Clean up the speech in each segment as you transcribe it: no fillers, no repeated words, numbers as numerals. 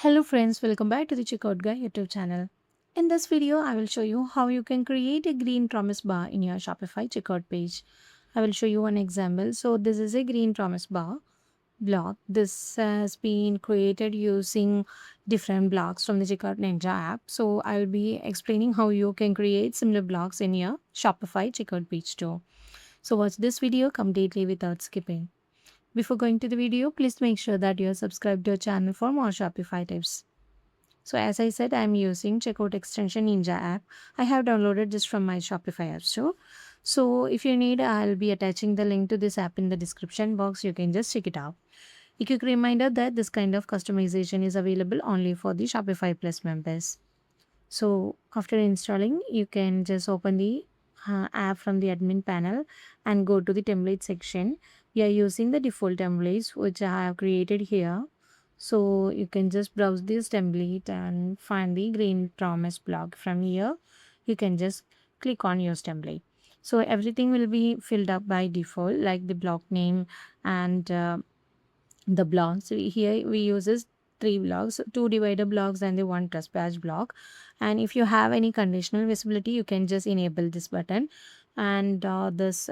Hello friends, welcome back to the Checkout Guy YouTube channel. In this video, I will show you how you can create a green promise bar in your Shopify checkout page. I will show you one example. So this is a green promise bar block. This has been created using different blocks from the Checkout Ninja app. So I will be explaining how you can create similar blocks in your Shopify checkout page too. So watch this video completely without skipping. Before going to the video, please make sure that you are subscribed to our channel for more Shopify tips. So as I said, I'm using Checkout Extension Ninja app. I have downloaded this from my Shopify app store. So if you need, I'll be attaching the link to this app in the description box. You can just check it out. A quick reminder that this kind of customization is available only for the Shopify Plus members. So after installing, you can just open the app from the admin panel and go to the template section. We are using the default templates which I have created here. So you can just browse this template and find the green promise block from here. You can just click on use template. So everything will be filled up by default, like the block name and the blocks. Here we uses three blocks, two divider blocks and the one trust badge block. And if you have any conditional visibility, you can just enable this button. And this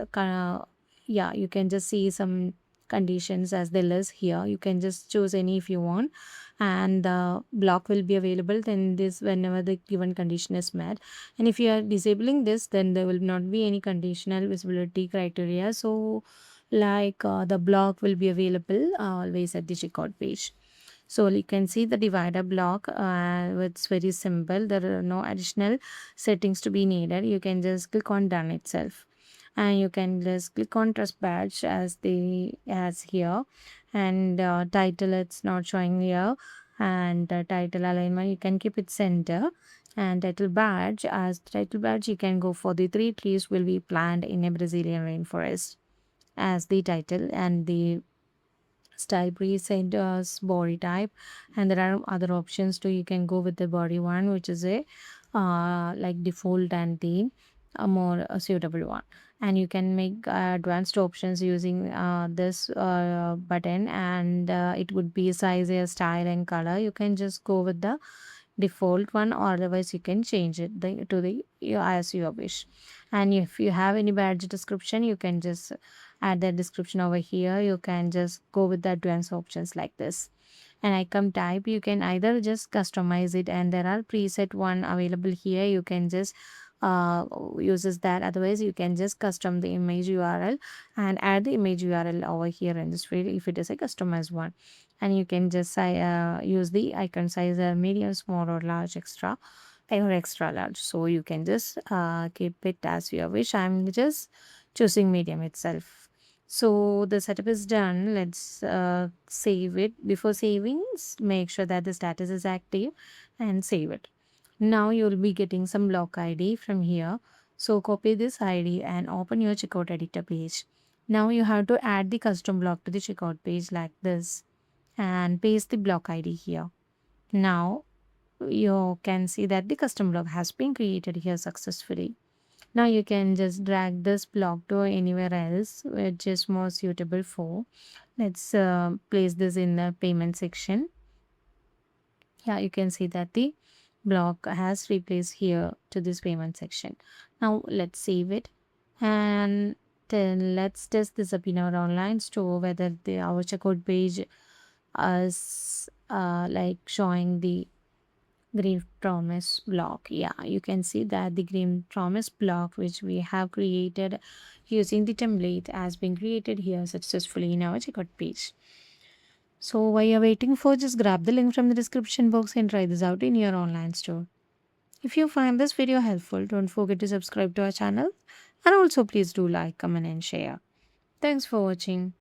yeah, you can just see some conditions as they list here. You can just choose any if you want, and the block will be available then this whenever the given condition is met. And if you are disabling this, then there will not be any conditional visibility criteria. So the block will be available always at the checkout page. So you can see the divider block. It's very simple. There are no additional settings to be needed. You can just click on done itself, and you can just click on trust badge as here. And title, it's not showing here. And title alignment, you can keep it center. And title badge, as title badge, you can go for the three trees will be planted in a Brazilian rainforest as the title. And the style preset body type, and there are other options too. You can go with the body one, which is a like default, and the more suitable one. And you can make advanced options using this button, and it would be size, style and color. You can just go with the default one, or otherwise you can change it to the as you wish. And if you have any badge description, you can just add that description over here. You can just go with the advanced options like this. And icon type, you can either just customize it, and there are preset one available here. You can just uses that. Otherwise you can just custom the image URL and add the image URL over here in this field if it is a customized one. And you can just use the icon size medium, small or large, extra or extra large. So you can just keep it as you wish. I'm just choosing medium itself. So the setup is done. Let's save it. Before saving, make sure that the status is active and save it. Now you'll be getting some block ID from here. So copy this ID and open your checkout editor page. Now you have to add the custom block to the checkout page like this, and paste the block ID here. Now you can see that the custom block has been created here successfully. Now you can just drag this block to anywhere else which is more suitable for. Let's place this in the payment section. Yeah, you can see that the block has replaced here to this payment section. Now let's save it, and then let's test this up in our online store whether our checkout page is like showing the green promise block. Yeah, you can see that the green promise block which we have created using the template has been created here successfully in our checkout page. So while you're waiting for, just grab the link from the description box and try this out in your online store. If you find this video helpful, don't forget to subscribe to our channel, and also please do like, comment and share. Thanks for watching.